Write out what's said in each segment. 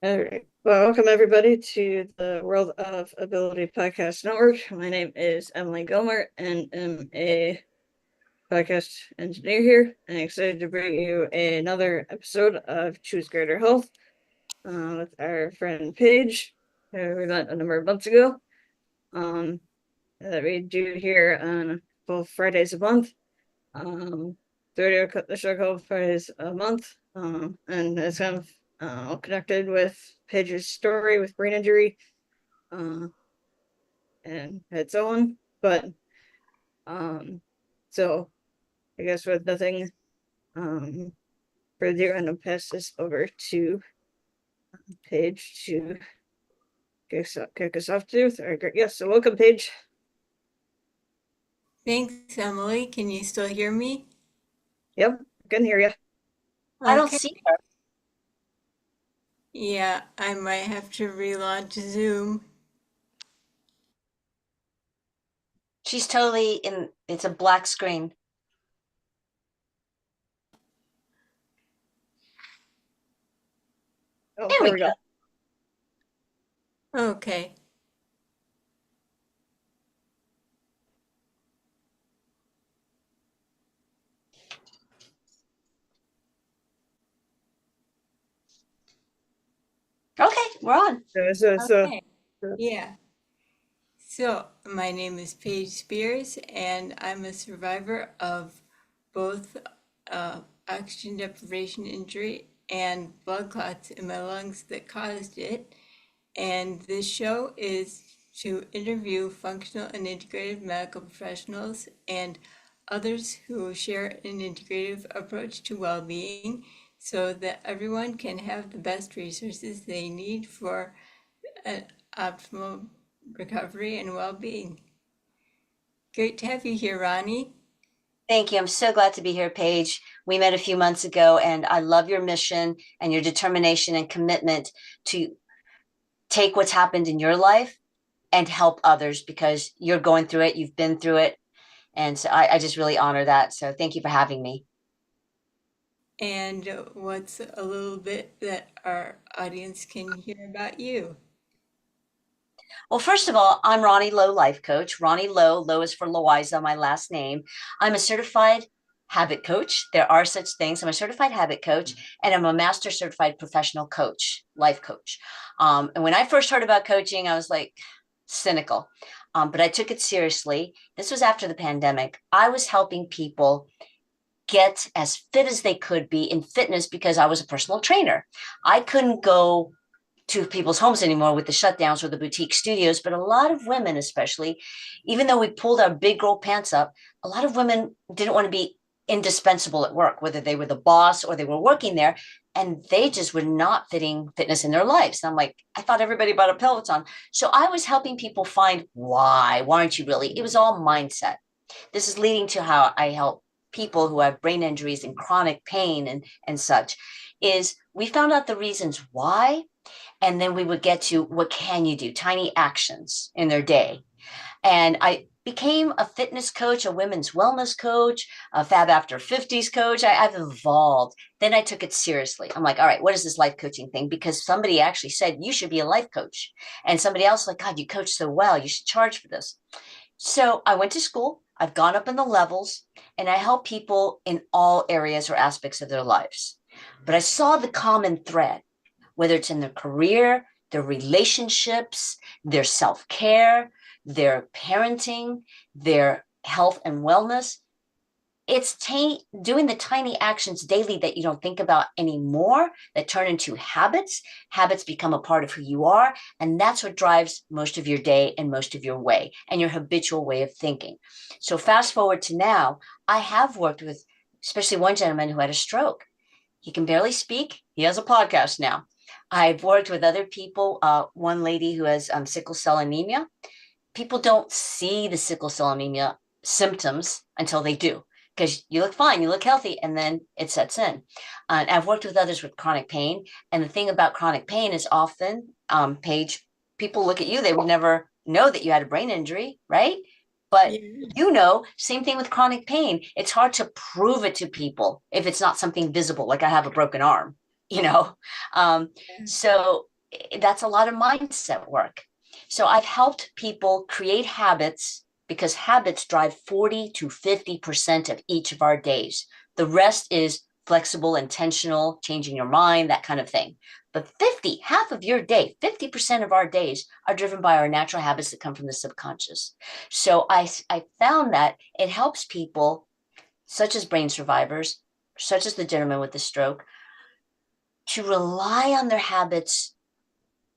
All right. Well, welcome everybody to the World of Ability Podcast Network. My name is Emily Gilmer and am a podcast engineer here. And excited to bring you another episode of Choose Greater Health with our friend Paige, who we met a number of months ago. That we do here on both Fridays a month. The show called Fridays a month. And it's kind of connected with Paige's story with brain injury uh, and its own. But um, so I guess with nothing further ado, I'm gonna pass this over to Paige to kick us off to. All right, great. Yes, so welcome, Paige. Thanks, Emily. Can you still hear me? Yep, can hear you. I don't Okay. see her. Yeah, I might have to relaunch Zoom. She's totally it's a black screen. Oh, There there we we go. go. Okay. Okay, we're on. Okay. Yeah. So, my name is Paige Spears, and I'm a survivor of both oxygen deprivation injury and blood clots in my lungs that caused it. And this show is to interview functional and integrative medical professionals and others who share an integrative approach to well-being so that everyone can have the best resources they need for an optimal recovery and well-being. Great to have you here, Ronnie. Thank you. I'm so glad to be here, Paige. We met a few months ago, and I love your mission and your determination and commitment to take what's happened in your life and help others because you're going through it, you've been through it. And so I just really honor that. So thank you for having me. And what's a little bit that our audience can hear about you? Well, first of all, I'm Ronnie Lowe, life coach. Ronnie Lowe, Lowe is for Loaiza, my last name. I'm a certified habit coach. There are such things. I'm a certified habit coach, and I'm a master certified professional coach, life coach. And when I first heard about coaching, I was like cynical, but I took it seriously. This was after the pandemic. I was helping people get as fit as they could be in fitness because I was a personal trainer. I couldn't go to people's homes anymore with the shutdowns or the boutique studios. But a lot of women, especially, even though we pulled our big girl pants up, a lot of women didn't want to be indispensable at work, whether they were the boss or they were working there. And they just were not fitting fitness in their lives. And I'm like, I thought everybody bought a Peloton. So I was helping people find why. Why aren't you really? It was all mindset. This is leading to how I help people who have brain injuries and chronic pain and such is we found out the reasons why, and then we would get to what can you do, tiny actions in their day. And I became a fitness coach, a women's wellness coach, a Fab After 50s coach. I've evolved. Then I took it seriously. I'm like, all right, what is this life coaching thing? Because somebody actually said you should be a life coach. And somebody else like, God, you coach so well. You should charge for this. So I went to school. I've gone up in the levels and I help people in all areas or aspects of their lives. But I saw the common thread, whether it's in their career, their relationships, their self care, their parenting, their health and wellness. It's doing the tiny actions daily that you don't think about anymore that turn into habits. Habits become a part of who you are. And that's what drives most of your day and most of your way and your habitual way of thinking. So, fast forward to now, I have worked with, especially one gentleman who had a stroke. He can barely speak. He has a podcast now. I've worked with other people. One lady who has sickle cell anemia. People don't see the sickle cell anemia symptoms until they do because you look fine, you look healthy, and then it sets in. And I've worked with others with chronic pain. And the thing about chronic pain is often, Paige, people look at you, they would never know that you had a brain injury, right? But Yeah. same thing with chronic pain. It's hard to prove it to people if it's not something visible, like I have a broken arm, you know? Um, so that's a lot of mindset work. So I've helped people create habits because habits drive 40 to 50% of each of our days. The rest is flexible, intentional, changing your mind, that kind of thing. But 50, half of your day, 50% of our days are driven by our natural habits that come from the subconscious. So I found that it helps people, such as brain survivors, such as the gentleman with the stroke, to rely on their habits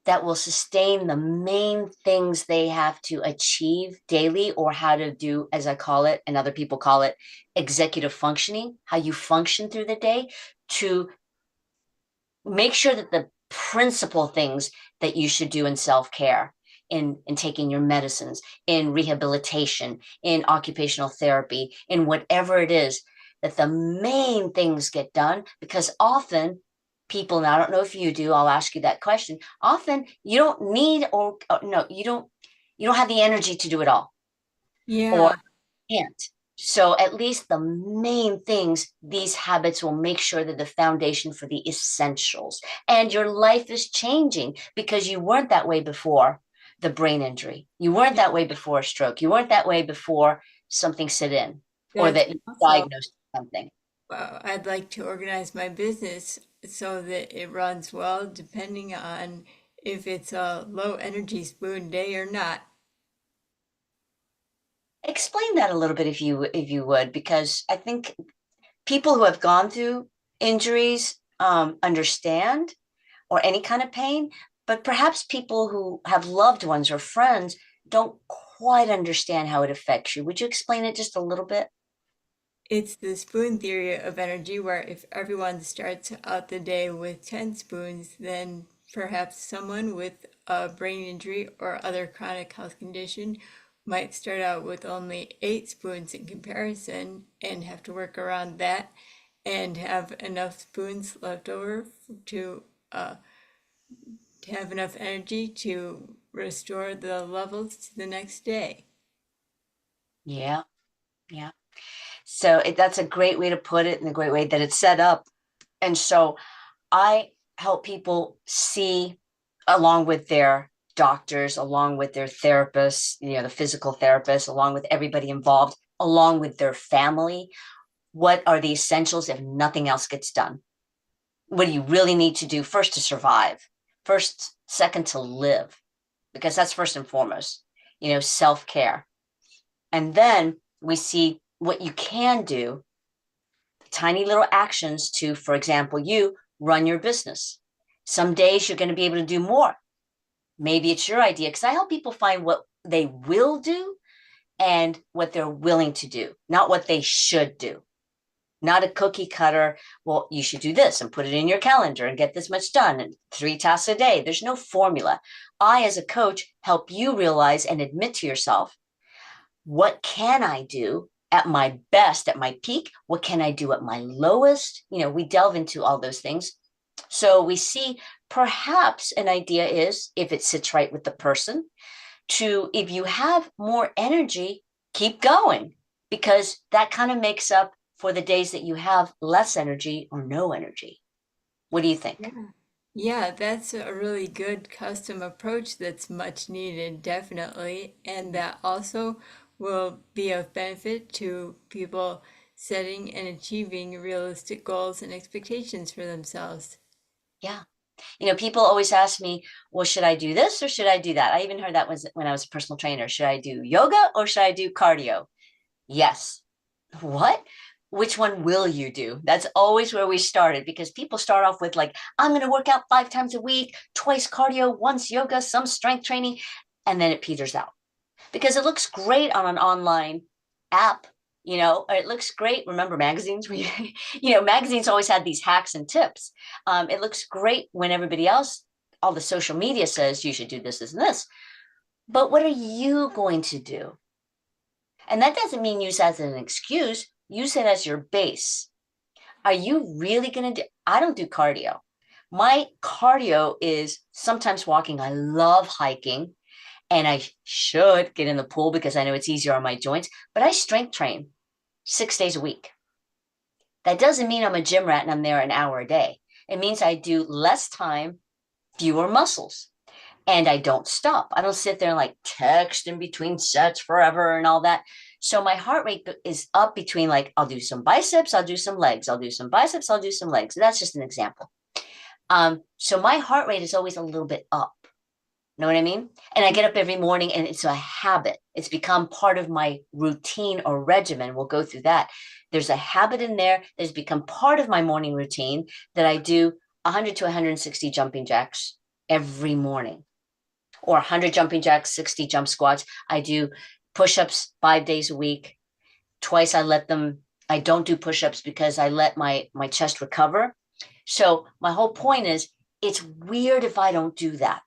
that will sustain the main things they have to achieve daily, or how to do, as I call it, and other people call it, executive functioning, how you function through the day, to make sure that the principal things that you should do in self-care, in taking your medicines, in rehabilitation, in occupational therapy, in whatever it is, that the main things get done. Because often people, and I don't know if you do, I'll ask you that question, often you don't need, or no, you don't have the energy to do it all, or Yeah. can't. So at least the main things, these habits will make sure that the foundation for the essentials. And your life is changing because you weren't that way before the brain injury. You weren't that way before a stroke. You weren't that way before something set in, or That's that you also, diagnosed something. I'd like to organize my business so that it runs well, depending on if it's a low energy spoon day or not. Explain that a little bit if you would, because I think people who have gone through injuries understand, or any kind of pain, but perhaps people who have loved ones or friends don't quite understand how it affects you. Would you explain it just a little bit? It's the spoon theory of energy, where if everyone starts out the day with 10 spoons, then perhaps someone with a brain injury or other chronic health condition might start out with only 8 spoons in comparison and have to work around that and have enough spoons left over to have enough energy to restore the levels to the next day. Yeah, yeah. So that's a great way to put it, and a great way that it's set up. And so I help people see, along with their doctors, along with their therapists, the physical therapists, along with everybody involved, along with their family, what are the essentials if nothing else gets done? What do you really need to do first to survive? First, second, to live, because that's first and foremost, self care. And then we see what you can do, tiny little actions to, for example, you run your business. Some days you're going to be able to do more. Maybe it's your idea, because I help people find what they will do and what they're willing to do, not what they should do. Not a cookie cutter. Well, you should do this and put it in your calendar and get this much done and 3 tasks a day. There's no formula. I, as a coach, help you realize and admit to yourself, what can I do at my best, at my peak? What can I do at my lowest? We delve into all those things. So we see perhaps an idea is, if it sits right with the person, to, if you have more energy, keep going, because that kind of makes up for the days that you have less energy or no energy. What do you think? Yeah. Yeah, that's a really good custom approach that's much needed, definitely. And that also will be of benefit to people setting and achieving realistic goals and expectations for themselves. Yeah. People always ask me, well, should I do this or should I do that? I even heard that was when I was a personal trainer. Should I do yoga or should I do cardio? Yes. What? Which one will you do? That's always where we started, because people start off with, like, I'm going to work out 5 times a week, twice cardio, once yoga, some strength training, and then it peters out because it looks great on an online app. Or it looks great. Remember magazines? Magazines always had these hacks and tips. It looks great when everybody else, all the social media says you should do this, this, and this. But what are you going to do? And that doesn't mean use as an excuse. Use it as your base. Are you really going to do? I don't do cardio. My cardio is sometimes walking. I love hiking, and I should get in the pool because I know it's easier on my joints, but I strength train 6 days a week. That doesn't mean I'm a gym rat and I'm there an hour a day. It means I do less time fewer muscles. And I don't stop. I don't sit there and like text in between sets forever and all that. So my heart rate is up between like, I'll do some biceps, I'll do some legs, I'll do some biceps, I'll do some legs. That's just an example. So my heart rate is always a little bit up. Know what I mean? And I get up every morning and it's a habit. It's become part of my routine or regimen. We'll go through that. There's a habit in there that's become part of my morning routine that I do 100 to 160 jumping jacks every morning, or 100 jumping jacks, 60 jump squats. I do push-ups 5 days a week. Twice I don't do push-ups because I let my chest recover. So my whole point is it's weird if I don't do that.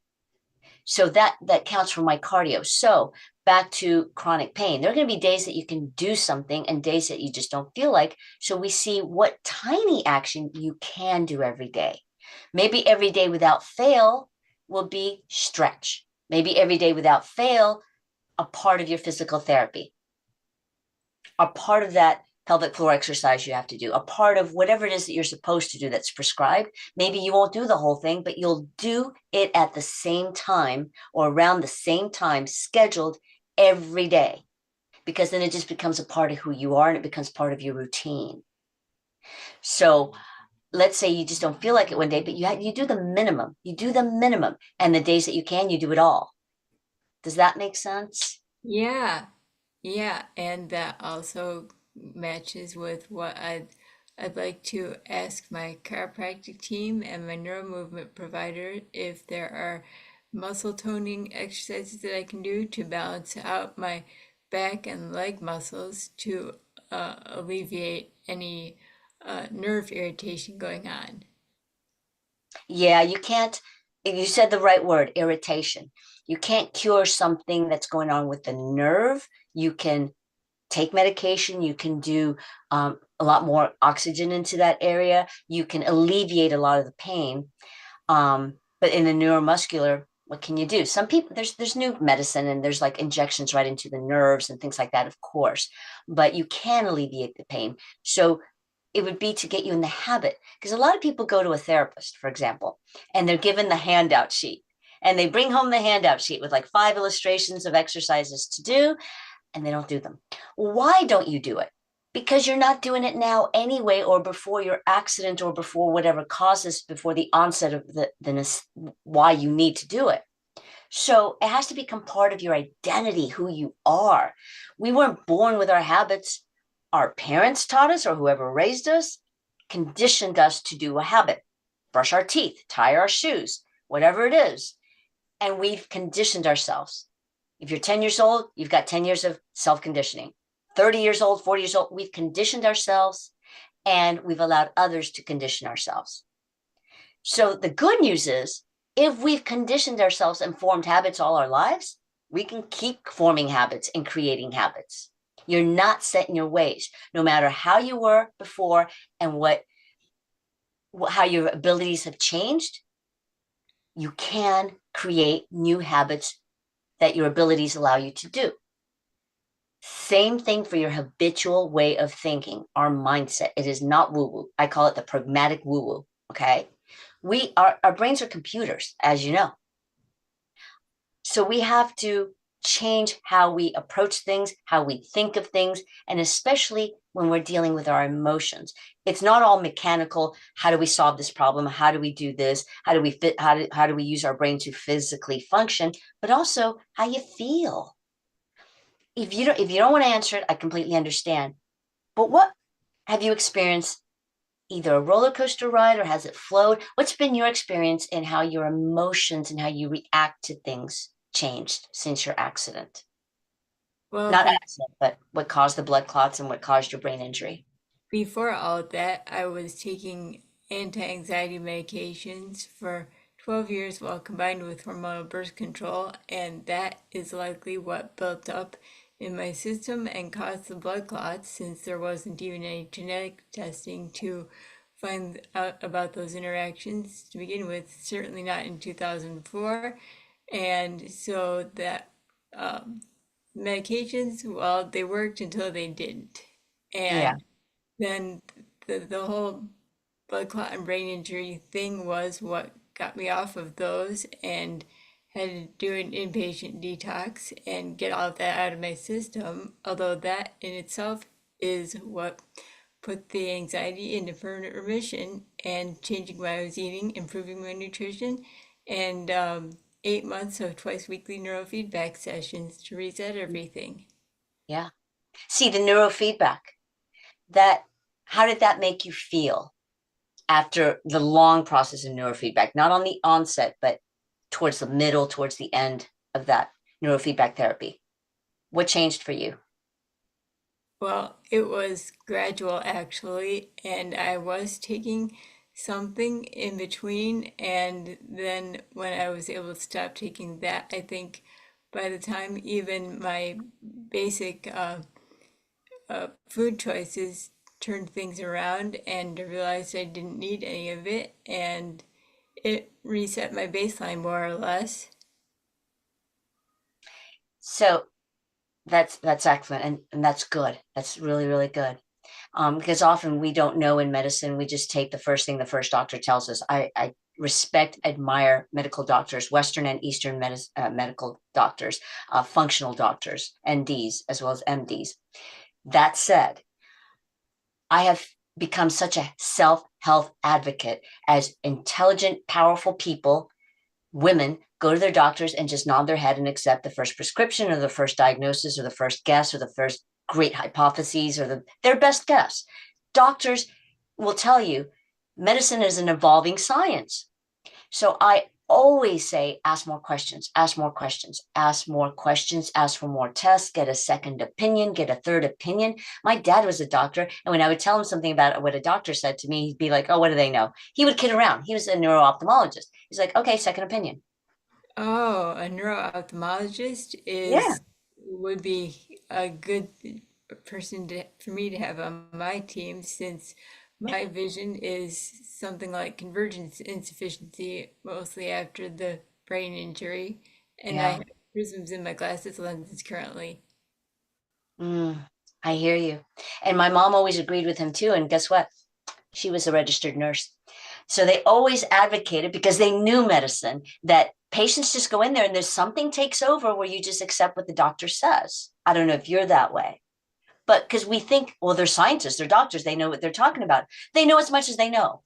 So that counts for my cardio. So back to chronic pain. There are going to be days that you can do something and days that you just don't feel like. So we see what tiny action you can do every day. Maybe every day without fail will be stretch. Maybe every day without fail, a part of your physical therapy, a part of that pelvic floor exercise you have to do, a part of whatever it is that you're supposed to do that's prescribed. Maybe you won't do the whole thing, but you'll do it at the same time or around the same time, scheduled every day, because then it just becomes a part of who you are and it becomes part of your routine. So let's say you just don't feel like it one day, but you do the minimum. You do the minimum. And the days that you can, you do it all. Does that make sense? Yeah, yeah, and that also matches with what I'd like to ask my chiropractic team and my neuromovement provider if there are muscle toning exercises that I can do to balance out my back and leg muscles to alleviate any nerve irritation going on. Yeah, you can't, you said the right word, irritation. You can't cure something that's going on with the nerve. You can take medication, you can do a lot more oxygen into that area, you can alleviate a lot of the pain. But in the neuromuscular, what can you do? Some people, there's new medicine and there's like injections right into the nerves and things like that, of course, but you can alleviate the pain. So it would be to get you in the habit, because a lot of people go to a therapist, for example, and they're given the handout sheet and they bring home the handout sheet with like 5 illustrations of exercises to do, and they don't do them. Why don't you do it? Because you're not doing it now anyway, or before your accident, or before whatever causes, before the onset of the why you need to do it. So it has to become part of your identity, who you are. We weren't born with our habits. Our parents taught us, or whoever raised us, conditioned us to do a habit, brush our teeth, tie our shoes, whatever it is. And we've conditioned ourselves. If you're 10 years old, you've got 10 years of self-conditioning. 30 years old, 40 years old, we've conditioned ourselves and we've allowed others to condition ourselves. So the good news is, if we've conditioned ourselves and formed habits all our lives, we can keep forming habits and creating habits. You're not set in your ways, no matter how you were before and how your abilities have changed. You can create new habits that your abilities allow you to do. Same thing for your habitual way of thinking, our mindset. It is not woo-woo. I call it the pragmatic woo-woo. Okay. Our brains are computers, as you know. So we have to change how we approach things, how we think of things, and especially when we're dealing with our emotions. It's not all mechanical. How do we solve this problem? How do we do this? How do we fit? How do we use our brain to physically function? But also how you feel. If you don't want to answer it, I completely understand. But what have you experienced? Either a roller coaster ride, or has it flowed? What's been your experience in how your emotions and how you react to things changed since your accident? Well, Not accident, but what caused the blood clots and what caused your brain injury? before all of that, I was taking anti-anxiety medications for 12 years while combined with hormonal birth control, and that is likely what built up in my system and caused the blood clots, since there wasn't even any genetic testing to find out about those interactions to begin with, certainly not in 2004. And so that medications, well, they worked until they didn't. Yeah. And then the whole blood clot and brain injury thing was what got me off of those and had to do an inpatient detox and get all of that out of my system, although that in itself is what put the anxiety into permanent remission and changing what I was eating, improving my nutrition, and 8 months of twice weekly neurofeedback sessions to reset everything. Yeah. See, the neurofeedback, that, how did that make you feel after the long process of neurofeedback? Not on the onset, but towards the middle, towards the end of that neurofeedback therapy. What changed for you? Well, it was gradual actually, and I was taking something in between, and then when I was able to stop taking that, I think by the time even my basic food choices turned things around and I realized I didn't need any of it, and it reset my baseline more or less. So that's excellent, and that's good. That's really, really good. Because often we don't know in medicine, we just take the first thing the first doctor tells us. I respect, admire medical doctors, Western and Eastern medical doctors, functional doctors, NDs, as well as MDs. That said, I have become such a self-health advocate as intelligent, powerful people, women, go to their doctors and just nod their head and accept the first prescription or the first diagnosis or the first guess or the first great hypotheses or their best guess. Doctors will tell you medicine is an evolving science. So I always say, ask more questions, ask more questions, ask more questions, ask for more tests, get a second opinion, get a third opinion. My dad was a doctor. And when I would tell him something about what a doctor said to me, he'd be like, oh, what do they know? He would kid around. He was a neuro-ophthalmologist. He's like, okay, second opinion. Oh, a neuro-ophthalmologist Yeah. is would be a good person for me to have on my team since my vision is something like convergence insufficiency, mostly after the brain injury, and I Yeah. have prisms in my glasses lenses currently. I hear you. And my mom always agreed with him too. And guess what? She was a registered nurse. So they always advocated, because they knew medicine, that patients just go in there and there's something takes over where you just accept what the doctor says. I don't know if you're that way, but because we think, well, they're scientists, they're doctors, they know what they're talking about. They know as much as they know.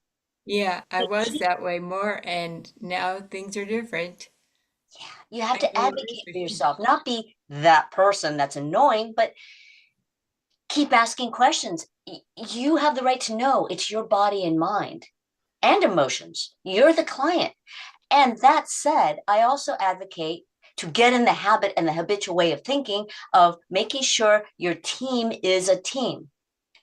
Yeah, I was that way more, and now things are different. You have I to know what it advocate for is. yourself, not be that person that's annoying, but keep asking questions. You have the right to know. It's your body and mind and emotions. You're the client. And that said, I also advocate to get in the habit and the habitual way of thinking of making sure your team is a team.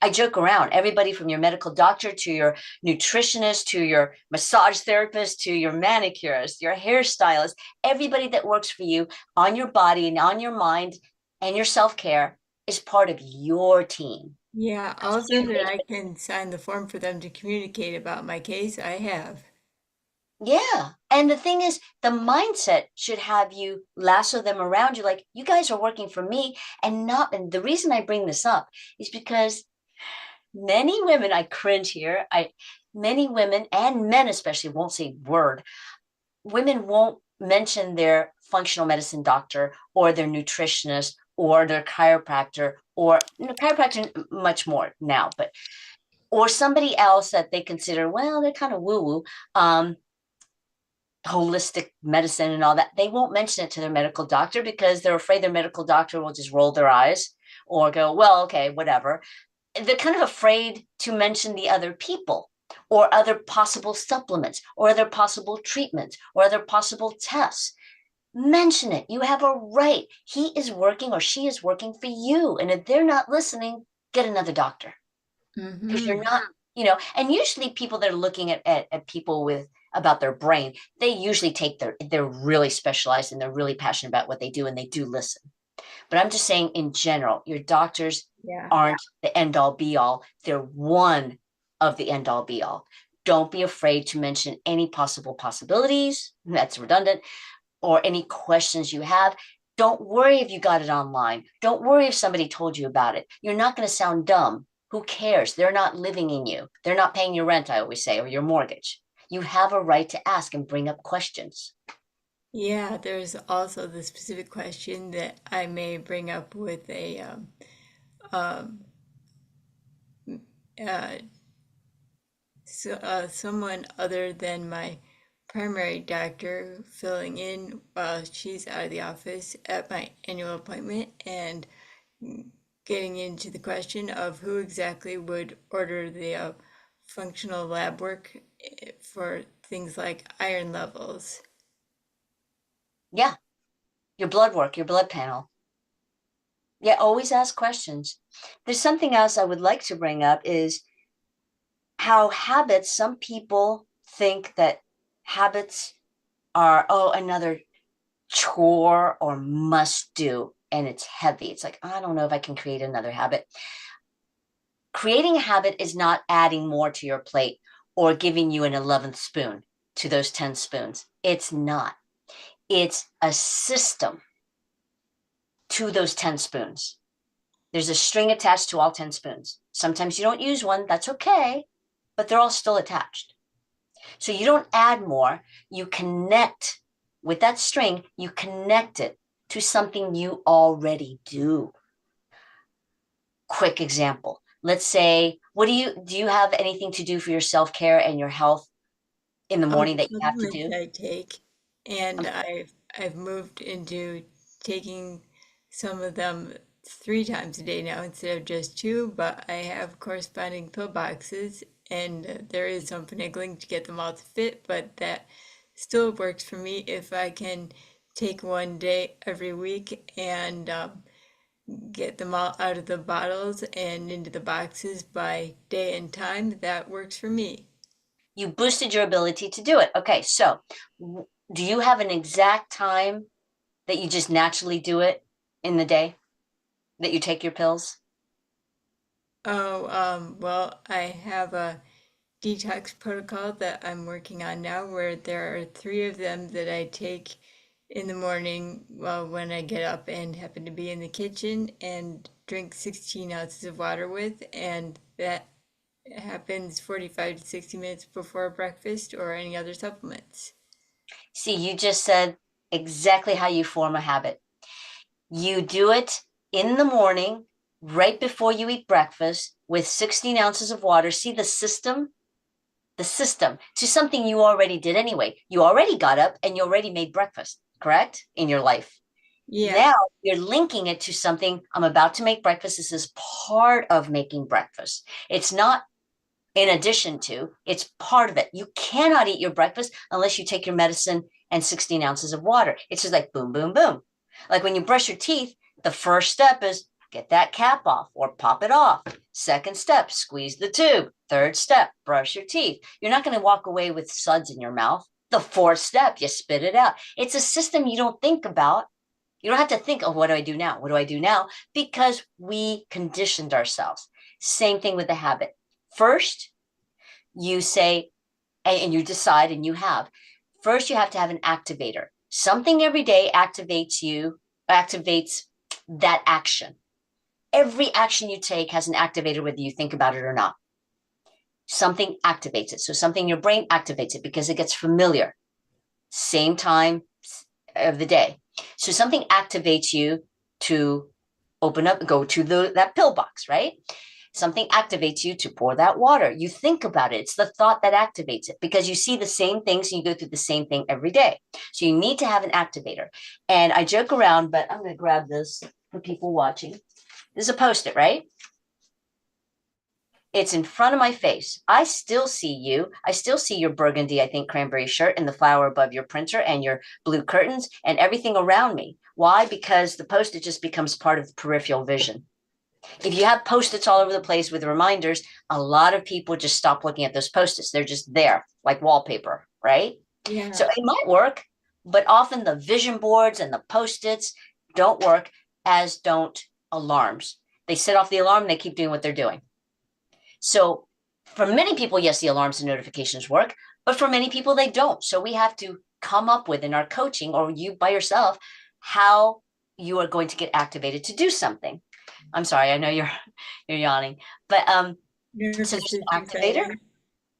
I joke around, everybody from your medical doctor to your nutritionist to your massage therapist to your manicurist, your hairstylist, everybody that works for you on your body and on your mind and your self-care is part of your team. Yeah, That's also that huge. I can sign the form for them to communicate about my case, I have. Yeah. And the thing is, the mindset should have you lasso them around you like, you guys are working for me. And the reason I bring this up is because many women, I cringe here, many women and men especially won't say word. Women won't mention their functional medicine doctor or their nutritionist or their chiropractor or chiropractor much more now, but or somebody else that they consider, well, they're kind of woo-woo. Holistic medicine and all that, they won't mention it to their medical doctor because they're afraid their medical doctor will just roll their eyes or go, well, okay, whatever. They're kind of afraid to mention the other people or other possible supplements or other possible treatments or other possible tests. Mention it. You have a right. He is working or she is working for you. And if they're not listening, get another doctor because you're Hmm. not, and usually people that are looking at people with about their brain, they usually they're really specialized and they're really passionate about what they do and they do listen. But I'm just saying in general, your doctors Yeah. aren't the end all be all. They're one of the end all be all. Don't be afraid to mention any possible possibilities. That's redundant. Or any questions you have. Don't worry if you got it online. Don't worry if somebody told you about it. You're not going to sound dumb. Who cares? They're not living in you. They're not paying your rent, I always say, or your mortgage. You have a right to ask and bring up questions. Yeah, there's also the specific question that I may bring up with a um, uh, someone other than my primary doctor filling in while she's out of the office at my annual appointment, and getting into the question of who exactly would order the functional lab work for things like iron levels. Yeah, your blood work, your blood panel. Yeah, always ask questions. There's something else I would like to bring up is how habits, some people think that habits are, oh, another chore or must do, and it's heavy. It's like, I don't know if I can create another habit. Creating a habit is not adding more to your plate or giving you an 11th spoon to those 10 spoons. It's not. It's a system to those 10 spoons. There's a string attached to all 10 spoons. Sometimes you don't use one, that's okay, but they're all still attached. So you don't add more, you connect with that string, you connect it to something you already do. Quick example. Let's say, do you have anything to do for your self-care and your health in the morning The that you have to supplements do? I take, and I've moved into taking some of them 3 times a day now instead of just two, but I have corresponding pill boxes, and there is some finagling to get them all to fit, but that still works for me if I can take one day every week and get them all out of the bottles and into the boxes by day and time. That works for me. You boosted your ability to do it. Okay, so do you have an exact time that you just naturally do it in the day that you take your pills? Oh, well, I have a detox protocol that I'm working on now where there are 3 of them that I take in the morning, well, when I get up and happen to be in the kitchen and drink 16 ounces of water with, and that happens 45 to 60 minutes before breakfast or any other supplements. See, you just said exactly how you form a habit. You do it in the morning, right before you eat breakfast, with 16 ounces of water. See the system to something you already did anyway. You already got up and you already made breakfast, correct? In your life. Yeah, Now you're linking it to something. I'm about to make breakfast. This is part of making breakfast. It's not in addition to, it's part of it. You cannot eat your breakfast unless you take your medicine and 16 ounces of water. It's just like boom, boom, boom. Like when you brush your teeth, the first step is get that cap off or pop it off. Second step, squeeze the tube. Third step, brush your teeth. You're not going to walk away with suds in your mouth. The fourth step, you spit it out. It's a system you don't think about. You don't have to think, oh, what do I do now? What do I do now? Because we conditioned ourselves. Same thing with the habit. First, you say, and you decide, and you have. First, you have to have an activator. Something every day activates that action. Every action you take has an activator, whether you think about it or not. Something activates it. So something in your brain activates it because it gets familiar. Same time of the day. So something activates you to open up, go to that pill box, right? Something activates you to pour that water. You think about it. It's the thought that activates it because you see the same things and you go through the same thing every day. So you need to have an activator. And I joke around, but I'm going to grab this for people watching. This is a Post-it, right? It's in front of my face. I still see you. I still see your burgundy, I think, cranberry shirt and the flower above your printer and your blue curtains and everything around me. Why? Because the Post-it just becomes part of the peripheral vision. If you have Post-its all over the place with reminders, a lot of people just stop looking at those Post-its. They're just there like wallpaper, right? So yeah. it might work, but often the vision boards and the Post-its don't work, as don't alarms. They set off the alarm, they keep doing what they're doing. So for many people, yes, the alarms and notifications work, but for many people, they don't. So we have to come up with in our coaching, or you by yourself, how you are going to get activated to do something. I'm sorry, I know you're yawning, but so Nervous there's system an activator. failure.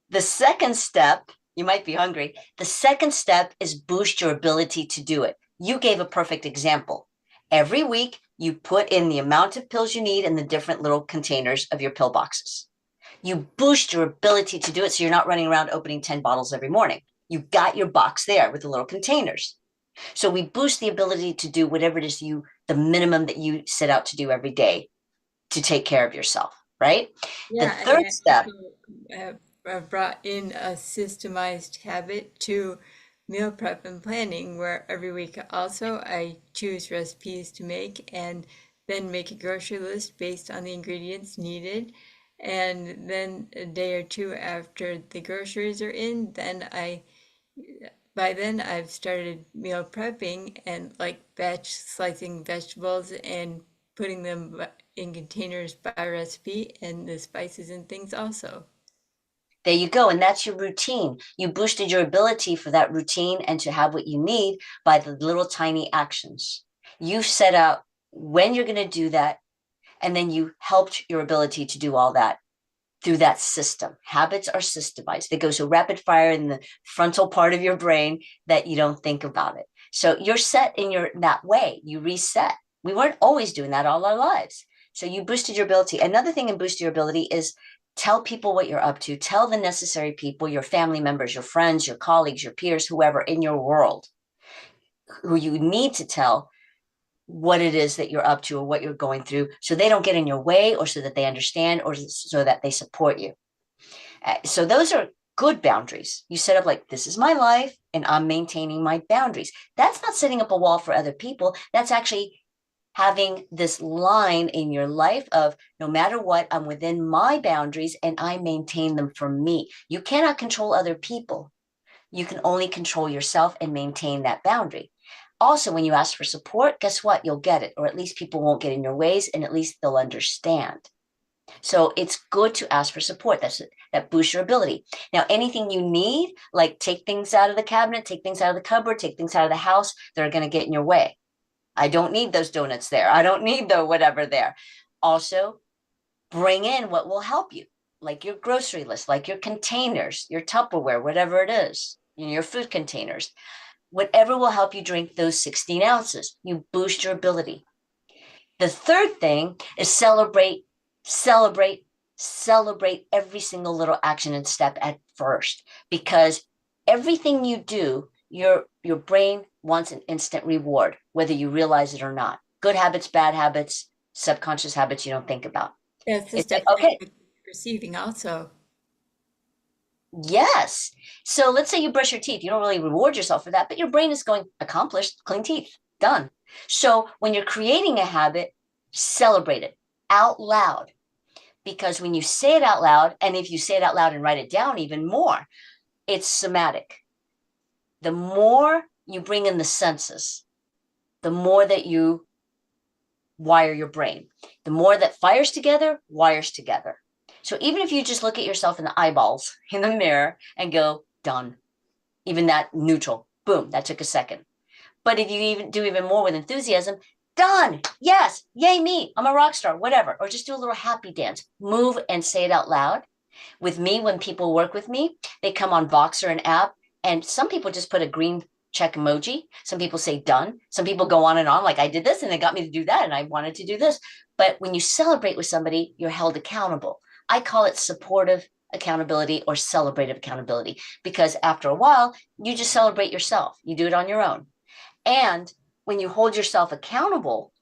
The second step, You might be hungry. The second step is boost your ability to do it. You gave a perfect example. Every week, you put in the amount of pills you need in the different little containers of your pill boxes. You boost your ability to do it so you're not running around opening 10 bottles every morning. You've got your box there with the little containers. So we boost the ability to do whatever it is the minimum that you set out to do every day to take care of yourself, right? Yeah, The third step. I've brought in a systemized habit to meal prep and planning, where every week also I choose recipes to make and then make a grocery list based on the ingredients needed. And then a day or two after the groceries are in, by then I've started meal prepping and like batch slicing vegetables and putting them in containers by recipe, and the spices and things also. There you go. And that's your routine. You boosted your ability for that routine and to have what you need by the little tiny actions. You set out when you're going to do that, and then you helped your ability to do all that through that system. Habits are systemized. They go so rapid fire in the frontal part of your brain that you don't think about it. So you're set in that way. You reset. We weren't always doing that all our lives. So you boosted your ability. Another thing in boost your ability is tell people what you're up to. Tell the necessary people, your family members, your friends, your colleagues, your peers, whoever in your world, who you need to tell what it is that you're up to or what you're going through, so they don't get in your way, or so that they understand, or so that they support you. So those are good boundaries. You set up like, this is my life and I'm maintaining my boundaries. That's not setting up a wall for other people. That's actually having this line in your life of, no matter what, I'm within my boundaries and I maintain them for me. You cannot control other people. You can only control yourself and maintain that boundary. Also, when you ask for support, guess what? You'll get it, or at least people won't get in your ways, and at least they'll understand. So it's good to ask for support. That boosts your ability. Now, anything you need, like take things out of the cabinet, take things out of the cupboard, take things out of the house that are going to get in your way. I don't need those donuts there. I don't need the whatever there. Also, bring in what will help you, like your grocery list, like your containers, your Tupperware, whatever it is, your food containers. Whatever will help you drink those 16 ounces. You boost your ability. The third thing is celebrate every single little action and step at first, because everything you do, your brain wants an instant reward, whether you realize it or not. Good habits, bad habits, subconscious habits you don't think about. That's the It's stuff like, okay, receiving also. yes. So let's say you brush your teeth. You don't really reward yourself for that, but your brain is going, accomplished, clean teeth, done. So when you're creating a habit, celebrate it out loud. Because when you say it out loud, and if you say it out loud and write it down even more, it's somatic. The more you bring in the senses, the more that you wire your brain. The more that fires together, wires together. So even if you just look at yourself in the eyeballs in the mirror and go, done, even that neutral, boom, that took a second. But if you even do even more with enthusiasm, done, yes, yay me, I'm a rock star, whatever, or just do a little happy dance, move and say it out loud. With me, when people work with me, they come on Voxer, an app, and some people just put a green check emoji. Some people say done. Some people go on and on, like I did this and it got me to do that and I wanted to do this. But when you celebrate with somebody, you're held accountable. I call it supportive accountability or celebrative accountability, because after a while, you just celebrate yourself. You do it on your own. And when you hold yourself accountable,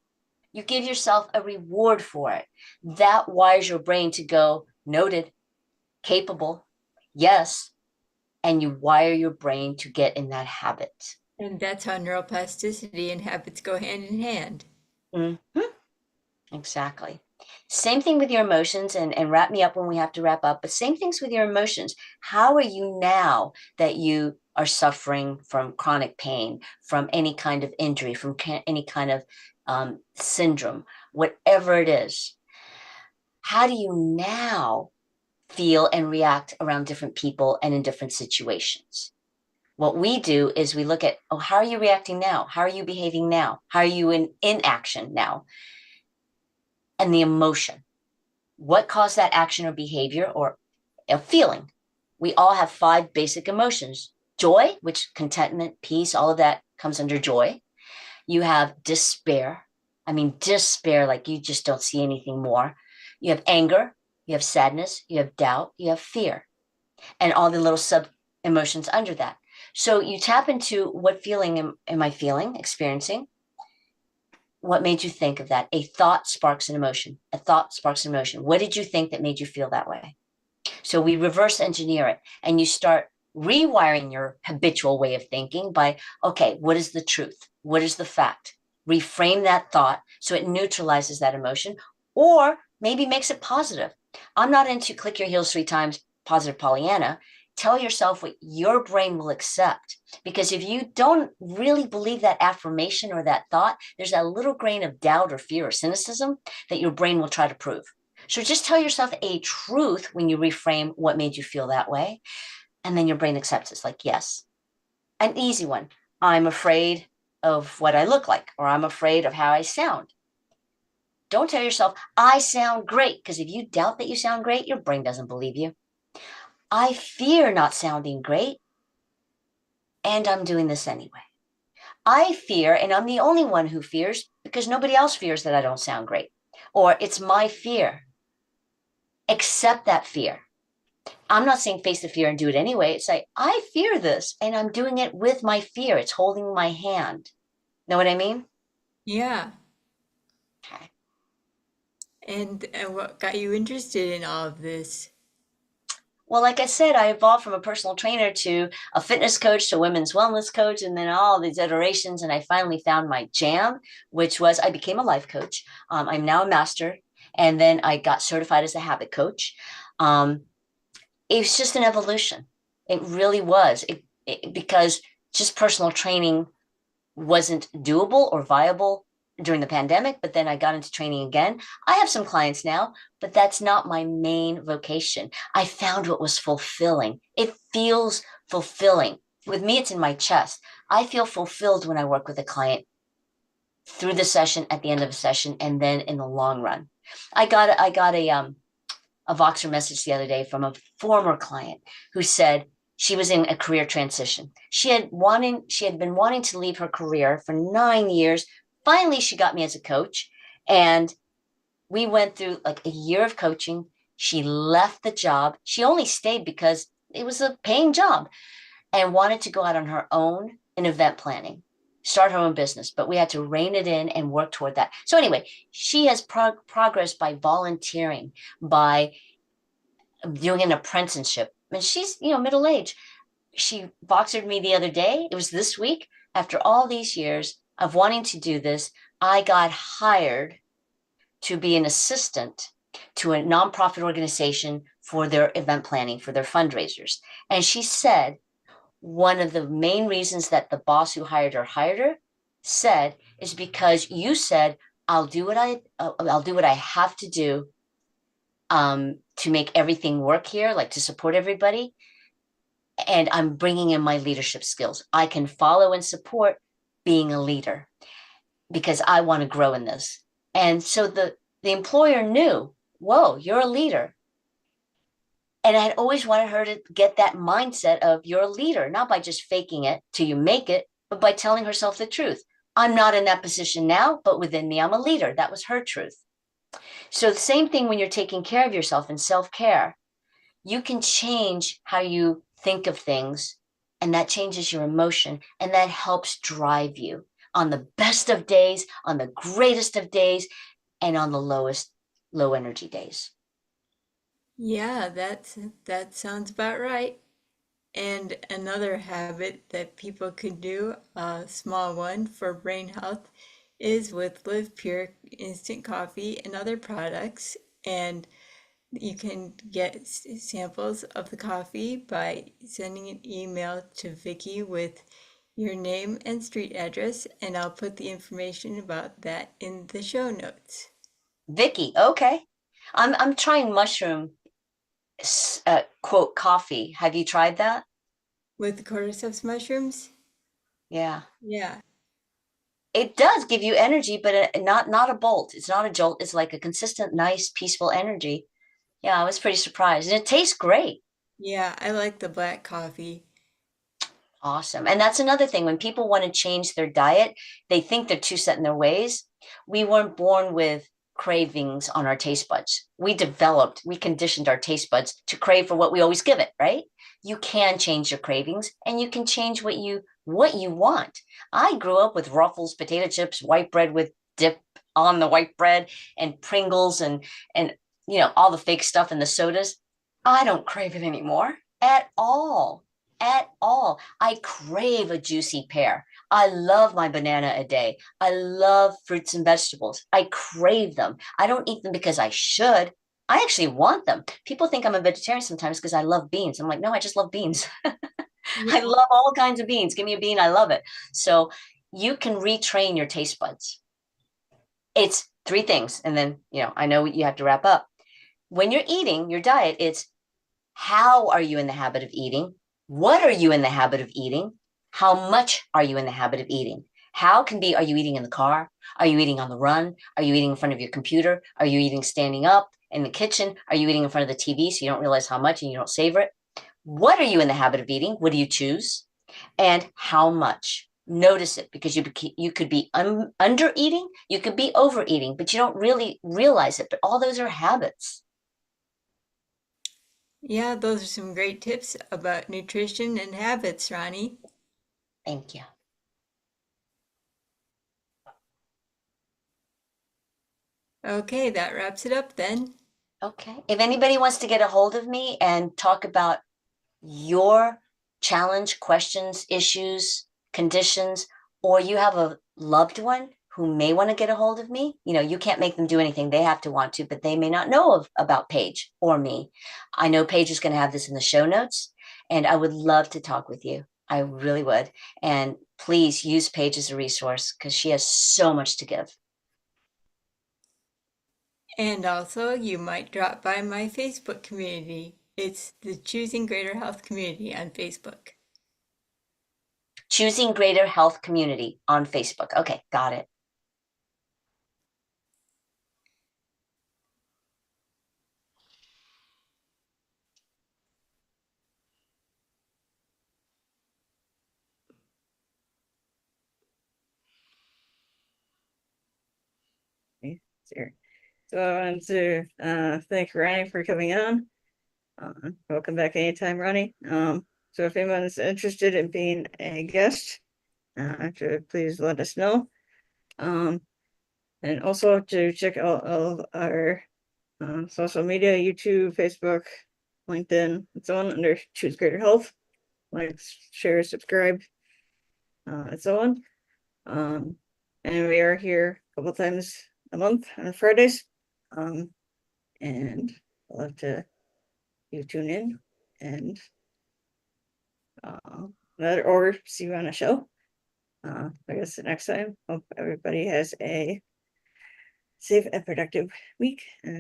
you give yourself a reward for it. That wires your brain to go, noted, capable, yes, and you wire your brain to get in that habit. And that's how neuroplasticity and habits go hand in hand. Mm-hmm. Exactly. Same thing with your emotions, and wrap me up when we have to wrap up, but same things with your emotions. How are you now that you are suffering from chronic pain, from any kind of injury, from any kind of syndrome, whatever it is? How do you now feel and react around different people and in different situations? What we do is we look at, oh, how are you reacting now? How are you behaving now? How are you in action now? And the emotion. What caused that action or behavior or a feeling? We all have 5 basic emotions. Joy, which contentment, peace, all of that comes under joy. You have despair. I mean, despair, like you just don't see anything more. You have anger, you have sadness, you have doubt, you have fear, and all the little sub emotions under that. So you tap into what feeling am I feeling, experiencing? What made you think of that? A thought sparks an emotion. A thought sparks an emotion. What did you think that made you feel that way? So we reverse engineer it, and you start rewiring your habitual way of thinking by, okay, what is the truth? What is the fact? Reframe that thought so it neutralizes that emotion, or maybe makes it positive. I'm not into click your heels 3 times, positive Pollyanna. Tell yourself what your brain will accept. Because if you don't really believe that affirmation or that thought, there's that little grain of doubt or fear or cynicism that your brain will try to prove. So just tell yourself a truth when you reframe what made you feel that way. And then your brain accepts it's like, yes, an easy one. I'm afraid of what I look like, or I'm afraid of how I sound. Don't tell yourself, I sound great, because if you doubt that you sound great, your brain doesn't believe you. I fear not sounding great, and I'm doing this anyway. I fear, and I'm the only one who fears because nobody else fears that I don't sound great. Or it's my fear. Accept that fear. I'm not saying face the fear and do it anyway. It's like, I fear this and I'm doing it with my fear. It's holding my hand. Know what I mean? Yeah. Okay. And what got you interested in all of this? Well, like I said, I evolved from a personal trainer to a fitness coach to a women's wellness coach, and then all these iterations. And I finally found my jam, which was I became a life coach. I'm now a master. And then I got certified as a habit coach. Um, it was just an evolution. It really was. Because just personal training wasn't doable or viable during the pandemic, but then I got into training again. I have some clients now, but that's not my main vocation. I found what was fulfilling. It feels fulfilling. With me, it's in my chest. I feel fulfilled when I work with a client through the session, at the end of a session, and then in the long run. I got a Voxer message the other day from a former client who said she was in a career transition. She had been wanting to leave her career for 9 years. Finally, she got me as a coach, and we went through like a year of coaching. She left the job. She only stayed because it was a paying job and wanted to go out on her own in event planning, start her own business, but we had to rein it in and work toward that. So anyway, she has progressed by volunteering, by doing an apprenticeship. And she's, middle age. She boxered me the other day. It was this week. After all these years of wanting to do this, I got hired to be an assistant to a nonprofit organization for their event planning, for their fundraisers. And she said, one of the main reasons that the boss who hired her said is because you said, I'll do what I have to do to make everything work here, like to support everybody. And I'm bringing in my leadership skills. I can follow and support being a leader because I want to grow in this. And so the employer knew, whoa, you're a leader. And I had always wanted her to get that mindset of you're a leader, not by just faking it till you make it, but by telling herself the truth. I'm not in that position now, but within me, I'm a leader. That was her truth. So the same thing when you're taking care of yourself and self-care, you can change how you think of things, and that changes your emotion, and that helps drive you on the best of days, on the greatest of days, and on the lowest low energy days. Yeah, that sounds about right. And another habit that people could do, a small one for brain health, is with Live Pure instant coffee and other products. And you can get samples of the coffee by sending an email to Vicky with your name and street address, and I'll put the information about that in the show notes. Vicky, okay. I'm trying mushroom quote coffee. Have you tried that? With the cordyceps mushrooms? Yeah. Yeah. It does give you energy, but not a bolt. It's not a jolt. It's like a consistent, nice, peaceful energy. Yeah, I was pretty surprised. And it tastes great. Yeah, I like the black coffee. Awesome. And that's another thing. When people want to change their diet, they think they're too set in their ways. We weren't born with cravings on our taste buds. We conditioned our taste buds to crave for what we always give it, right? You can change your cravings and you can change what you want. I grew up with Ruffles, potato chips, white bread with dip on the white bread and Pringles and all the fake stuff in the sodas. I don't crave it anymore at all. At all. I crave a juicy pear. I love my banana a day. I love fruits and vegetables. I crave them. I don't eat them because I should. I actually want them. People think I'm a vegetarian sometimes because I love beans. I'm like, no, I just love beans. I Yeah. love all kinds of beans. Give me a bean, I love it. So you can retrain your taste buds. It's three things. And then, I know you have to wrap up. When you're eating your diet, it's how are you in the habit of eating? What are you in the habit of eating? How much are you in the habit of eating? How can be, are you eating in the car? Are you eating on the run? Are you eating in front of your computer? Are you eating standing up in the kitchen? Are you eating in front of the TV so you don't realize how much and you don't savor it? What are you in the habit of eating? What do you choose? And how much? Notice it because you could be under eating, you could be overeating, but you don't really realize it. But all those are habits. Yeah, those are some great tips about nutrition and habits, Ronnie. Thank you. Okay, that wraps it up then. Okay. If anybody wants to get a hold of me and talk about your challenge, questions, issues, conditions, or you have a loved one who may want to get a hold of me, you can't make them do anything. They have to want to, but they may not know about Paige or me. I know Paige is going to have this in the show notes, and I would love to talk with you. I really would. And please use Paige as a resource because she has so much to give. And also, you might drop by my Facebook community. It's the Choosing Greater Health community on Facebook. Choosing Greater Health Community on Facebook. Okay, got it. Here. So I wanted to thank Ronnie for coming on. Welcome back anytime, Ronnie. So if anyone's interested in being a guest, please let us know. And also to check out all of our social media, YouTube, Facebook, LinkedIn, and so on under Choose Greater Health. Like, share, subscribe, and so on. And we are here a couple times a month on Fridays. And I'd love to you tune in and or see you on a show. I guess the next time. Hope everybody has a safe and productive week. And